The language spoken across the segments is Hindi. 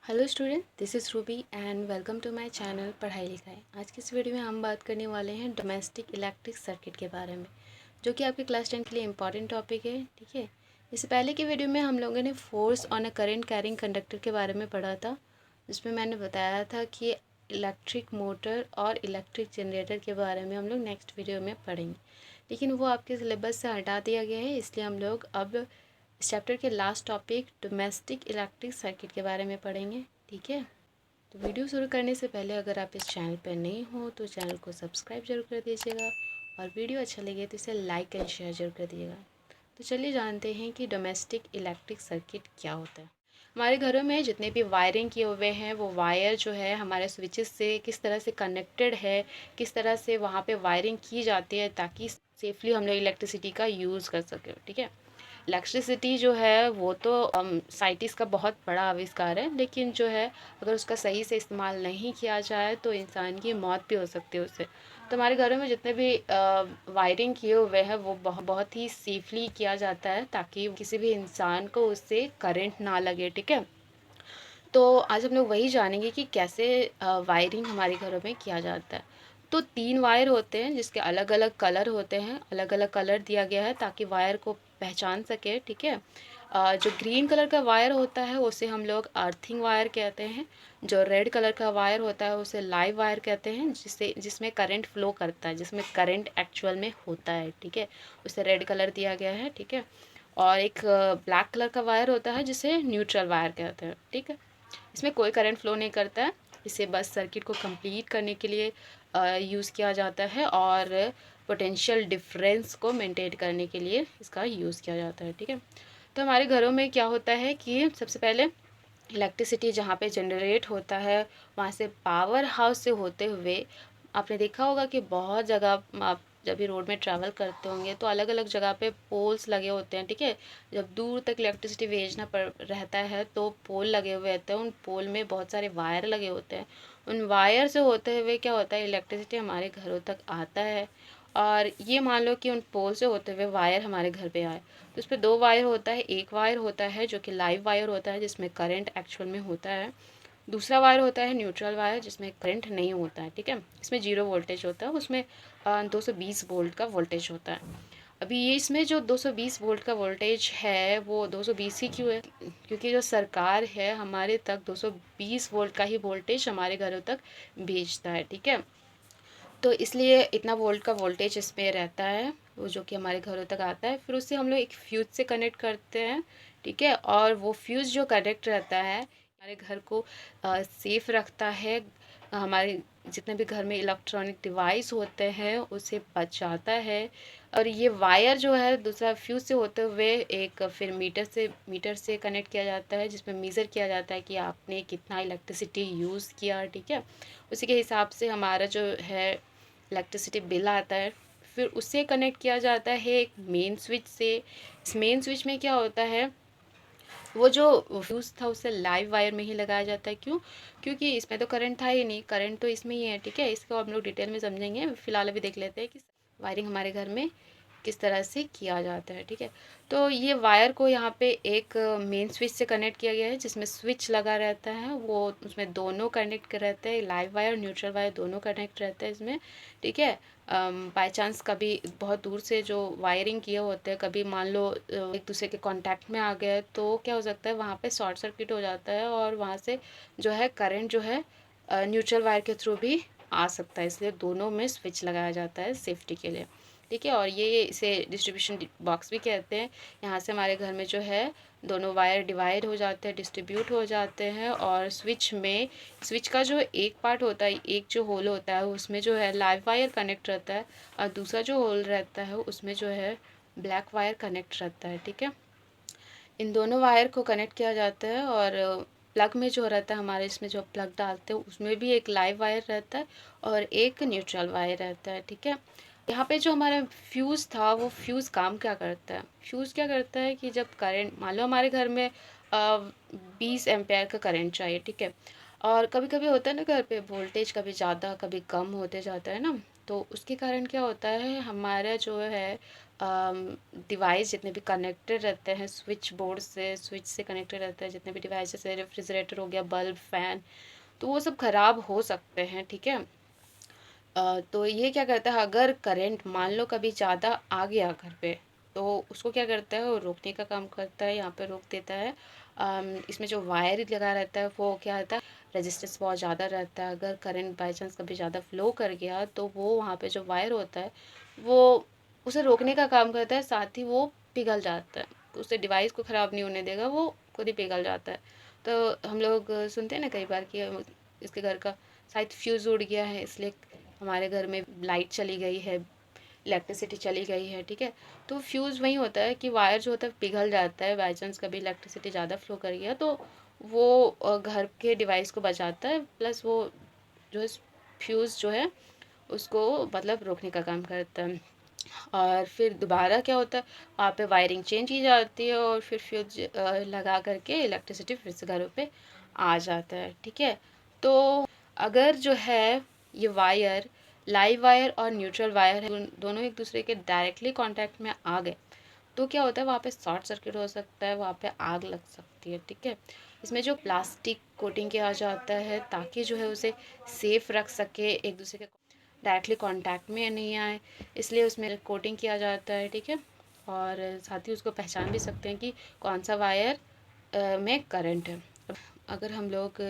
Hello student, this is Ruby and welcome to my channel पढ़ाई लिखाई। आज की इस वीडियो में हम बात करने वाले हैं डोमेस्टिक इलेक्ट्रिक सर्किट के बारे में, जो कि आपके क्लास 10 के लिए इम्पॉर्टेंट टॉपिक है। ठीक है, इससे पहले की वीडियो में हम लोगों ने force on a current carrying conductor के बारे में पढ़ा था, जिसमें मैंने बताया था कि इलेक्ट्रिक मोटर और इलेक्ट्रिक जनरेटर के बारे में हम लोग नेक्स्ट वीडियो में पढ़ेंगे, लेकिन वो आपके सिलेबस से हटा दिया गया है। इसलिए हम लोग अब इस चैप्टर के last topic domestic electric circuit के बारे में पढ़ेंगे। ठीक है, तो वीडियो शुरू करने से पहले अगर आप इस चैनल पर नहीं हो तो चैनल को सब्सक्राइब जरूर कर दीजिएगा, और वीडियो अच्छा लगे तो इसे लाइक एंड शेयर जरूर कर दीजिएगा। तो चलिए जानते हैं कि डोमेस्टिक इलेक्ट्रिक सर्किट क्या होता है। हमारे घरों में जितने भी वायरिंग किए हुए हैं वो वायर जो है हमारे स्विचेस से किस तरह से कनेक्टेड है, किस तरह से वहाँ पे वायरिंग की जाती है ताकि सेफली हम लोग इलेक्ट्रिसिटी का यूज़ कर सकें। ठीक है, इलेक्ट्रिसिटी जो है वो तो साइंटिस्ट का बहुत बड़ा आविष्कार है, लेकिन जो है अगर उसका सही से इस्तेमाल नहीं किया जाए तो इंसान की मौत भी हो सकती है उससे। तो हमारे घरों में जितने भी वायरिंग किए हुए हैं वो बहुत ही सेफली किया जाता है ताकि किसी भी इंसान को उससे करंट ना लगे। ठीक है, तो आज हम लोग वही जानेंगे कि कैसे वायरिंग हमारे घरों में किया जाता है। तो 3 वायर होते हैं जिसके अलग अलग कलर होते हैं, अलग अलग कलर दिया गया है ताकि वायर को पहचान सके। ठीक है, जो ग्रीन कलर का वायर होता है उसे हम लोग अर्थिंग वायर कहते हैं। जो रेड कलर का वायर होता है उसे लाइव वायर कहते हैं, जिसमें करंट फ्लो करता है, जिसमें करंट एक्चुअल में होता है। ठीक है, उसे रेड कलर दिया गया है। ठीक है, और एक ब्लैक कलर का वायर होता है जिसे न्यूट्रल वायर कहते हैं। ठीक है, इसमें कोई करंट फ्लो नहीं करता है, इसे बस सर्किट को कंप्लीट करने के लिए यूज़ किया जाता है और पोटेंशियल डिफरेंस को मेंटेन करने के लिए इसका यूज़ किया जाता है। ठीक है, तो हमारे घरों में क्या होता है कि सबसे पहले इलेक्ट्रिसिटी जहाँ पे जनरेट होता है वहाँ से पावर हाउस से होते हुए आपने देखा होगा कि बहुत जगह आप जब भी रोड में ट्रैवल करते होंगे तो अलग अलग जगह पे पोल्स लगे होते हैं। ठीक है, जब दूर तक इलेक्ट्रिसिटी भेजना पड़ रहता है तो पोल लगे हुए रहते हैं, उन पोल में बहुत सारे वायर लगे होते हैं। उन वायर से होते हुए क्या होता है, इलेक्ट्रिसिटी हमारे घरों तक आता है। और ये मान लो कि उन पोल से होते हुए वायर हमारे घर पे आए, तो उस पर 2 वायर होता है। एक वायर होता है जो कि लाइव वायर होता है जिसमें करंट एक्चुअल में होता है, दूसरा वायर होता है न्यूट्रल वायर जिसमें करंट नहीं होता है। ठीक है, इसमें 0 वोल्टेज होता है, उसमें 220 वोल्ट का वोल्टेज होता है। अभी ये इसमें जो 220 वोल्ट का वोल्टेज है वो 220 ही क्यों है, क्योंकि जो सरकार है हमारे तक 220 वोल्ट का ही वोल्टेज हमारे घरों तक भेजता है। ठीक है, तो इसलिए इतना वोल्ट का वोल्टेज इसमें रहता है वो जो कि हमारे घरों तक आता है। फिर उससे हम लोग एक फ्यूज़ से कनेक्ट करते हैं। ठीक है, और वो फ्यूज़ जो कनेक्ट रहता है हमारे घर को सेफ रखता है, हमारे जितने भी घर में इलेक्ट्रॉनिक डिवाइस होते हैं उसे बचाता है। और ये वायर जो है दूसरा फ्यूज़ से होते हुए एक फिर मीटर से कनेक्ट किया जाता है, जिसमें मेज़र किया जाता है कि आपने कितना इलेक्ट्रिसिटी यूज़ किया। ठीक है, उसी के हिसाब से हमारा जो है इलेक्ट्रिसिटी बिल आता है। फिर उससे कनेक्ट किया जाता है एक मेन स्विच से। इस मेन स्विच में क्या होता है, वो जो फ्यूज़ था उसे लाइव वायर में ही लगाया जाता है। क्यों, क्योंकि इसमें तो करंट था ही नहीं, करंट तो इसमें ही है। ठीक है, इसको हम लोग डिटेल में समझेंगे, फिलहाल अभी देख लेते हैं कि वायरिंग हमारे घर में किस तरह से किया जाता है। ठीक है, तो ये वायर को यहाँ पे एक मेन स्विच से कनेक्ट किया गया है जिसमें स्विच लगा रहता है, वो उसमें दोनों कनेक्ट रहते हैं, लाइव वायर और न्यूट्रल वायर दोनों कनेक्ट रहते हैं इसमें। ठीक है, बाय चांस कभी बहुत दूर से जो वायरिंग किए होते हैं कभी मान लो एक दूसरे के कांटेक्ट में आ गए तो क्या हो सकता है वहाँ पे शॉर्ट सर्किट हो जाता है और वहाँ से जो है करंट जो है न्यूट्रल वायर के थ्रू भी आ सकता है, इसलिए दोनों में स्विच लगाया जाता है सेफ्टी के लिए। ठीक है, और ये इसे डिस्ट्रीब्यूशन बॉक्स भी कहते हैं। यहाँ से हमारे घर में जो है दोनों वायर डिवाइड हो जाते हैं, डिस्ट्रीब्यूट हो जाते हैं, और स्विच का जो एक पार्ट होता है, एक जो होल होता है उसमें जो है लाइव वायर कनेक्ट रहता है, और दूसरा जो होल रहता है उसमें जो है ब्लैक वायर कनेक्ट रहता है। ठीक है, इन दोनों वायर को कनेक्ट किया जाता है, और प्लग में जो रहता है हमारे इसमें जो प्लग डालते हैं उसमें भी एक लाइव वायर रहता है और एक न्यूट्रल वायर रहता है। ठीक है, यहाँ पे जो हमारा फ्यूज़ था वो फ्यूज़ काम क्या करता है, फ्यूज़ क्या करता है कि जब करंट मान लो हमारे घर में 20 एम्पेयर का करंट चाहिए। ठीक है, और कभी कभी होता है ना घर पे वोल्टेज कभी ज़्यादा कभी कम होते जाता है ना, तो उसके कारण क्या होता है, हमारा जो है डिवाइस जितने भी कनेक्टेड रहते हैं स्विच बोर्ड से, स्विच से कनेक्टेड रहते हैं जितने भी डिवाइस, जैसे रेफ्रिजरेटर हो गया, बल्ब, फ़ैन, तो वो सब ख़राब हो सकते हैं, ठीक है। तो ये क्या करता है, अगर करंट मान लो कभी ज़्यादा आ गया घर पे, तो उसको क्या करता है, वो रोकने का काम करता है, यहाँ पे रोक देता है। इसमें जो वायर लगा रहता है वो क्या रहता है, रेजिस्टेंस बहुत ज़्यादा रहता है। अगर करंट बाई चांस कभी ज़्यादा फ्लो कर गया तो वो वहाँ पे जो वायर होता है वो उसे रोकने का काम करता है, साथ ही वो पिघल जाता है। तो उससे डिवाइस को ख़राब नहीं होने देगा, वो खुद ही पिघल जाता है। तो हम लोग सुनते हैं ना कई बार कि इसके घर का शायद फ्यूज़ उड़ गया है, इसलिए हमारे घर में लाइट चली गई है, इलेक्ट्रिसिटी चली गई है, ठीक है। तो फ्यूज़ वही होता है कि वायर जो होता है पिघल जाता है, बाई चांस कभी इलेक्ट्रिसिटी ज़्यादा फ्लो कर गया तो वो घर के डिवाइस को बचाता है, प्लस वो जो है फ्यूज़ जो है उसको मतलब रोकने का काम करता है। और फिर दोबारा क्या होता है, वहाँ पे वायरिंग चेंज की जाती है और फिर फ्यूज लगा करके इलेक्ट्रिसिटी फिर से घरों पे आ जाता है, ठीक है। तो अगर जो है ये वायर, लाइव वायर और न्यूट्रल वायर है, दोनों एक दूसरे के डायरेक्टली कांटेक्ट में आ गए तो क्या होता है, वहाँ पे शॉर्ट सर्किट हो सकता है, वहाँ पे आग लग सकती है, ठीक है। इसमें जो प्लास्टिक कोटिंग किया जाता है ताकि जो है उसे सेफ रख सके, एक दूसरे के डायरेक्टली कांटेक्ट में नहीं आए, इसलिए उसमें कोटिंग किया जाता है, ठीक है। और साथ ही उसको पहचान भी सकते हैं कि कौन सा वायर में करंट है। अगर हम लोग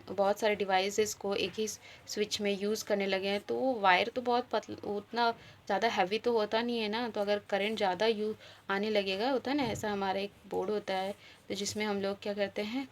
बहुत सारे डिवाइसेस को एक ही स्विच में यूज़ करने लगे हैं तो वो वायर तो बहुत पतला, उतना ज़्यादा हैवी तो होता नहीं है ना, तो अगर करंट ज़्यादा यू आने लगेगा, होता है ना ऐसा, हमारा एक बोर्ड होता है तो जिसमें हम लोग क्या करते हैं,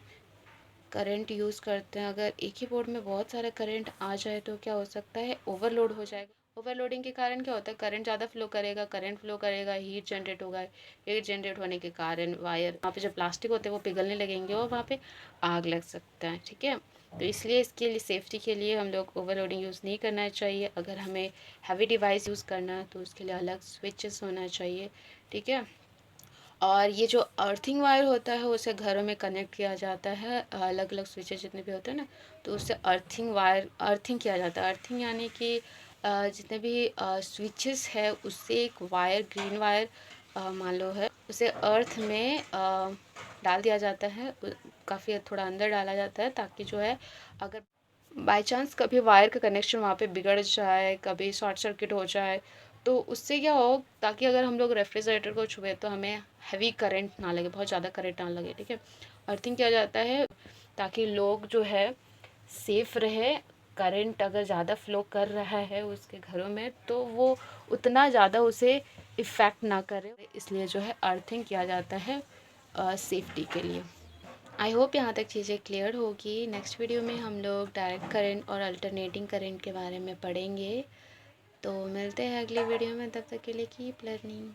करंट यूज़ करते हैं। अगर एक ही बोर्ड में बहुत सारा करंट आ जाए तो क्या हो सकता है, ओवरलोड हो जाएगा। ओवरलोडिंग के कारण क्या होता है, करंट ज़्यादा फ्लो करेगा, करंट फ्लो करेगा, हीट जनरेट होगा, हीट जनरेट होने के कारण वायर, वहाँ पे जो प्लास्टिक होते हैं वो पिघलने लगेंगे और वहाँ पे आग लग सकता है, ठीक है। तो इसलिए इसके लिए सेफ्टी के लिए हम लोग ओवरलोडिंग यूज़ नहीं करना चाहिए। अगर हमें हैवी डिवाइस यूज़ करना है तो उसके लिए अलग स्विचेस होना चाहिए, ठीक है। और ये जो अर्थिंग वायर होता है उसे घरों में कनेक्ट किया जाता है, अलग अलग स्विचेस जितने भी होते हैं ना, तो उससे अर्थिंग वायर, अर्थिंग किया जाता है। अर्थिंग यानी कि जितने भी स्विचेस है उससे एक वायर, ग्रीन वायर मान लो है, उसे अर्थ में डाल दिया जाता है, काफ़ी थोड़ा अंदर डाला जाता है ताकि जो है अगर बाय चांस कभी वायर का कनेक्शन वहाँ पे बिगड़ जाए, कभी शॉर्ट सर्किट हो जाए, तो उससे क्या हो, ताकि अगर हम लोग रेफ्रिजरेटर को छुए तो हमें हैवी करंट ना लगे, बहुत ज़्यादा करंट ना लगे, ठीक है। अर्थिंग किया जाता है ताकि लोग जो है सेफ रहे, करंट अगर ज़्यादा फ्लो कर रहा है उसके घरों में तो वो उतना ज़्यादा उसे इफ़ेक्ट ना करे, इसलिए जो है अर्थिंग किया जाता है सेफ्टी के लिए। आई होप यहाँ तक चीज़ें क्लियर होगी। नेक्स्ट वीडियो में हम लोग डायरेक्ट करंट और अल्टरनेटिंग करंट के बारे में पढ़ेंगे। तो मिलते हैं अगली वीडियो में, तब तक के लिए कीप लर्निंग।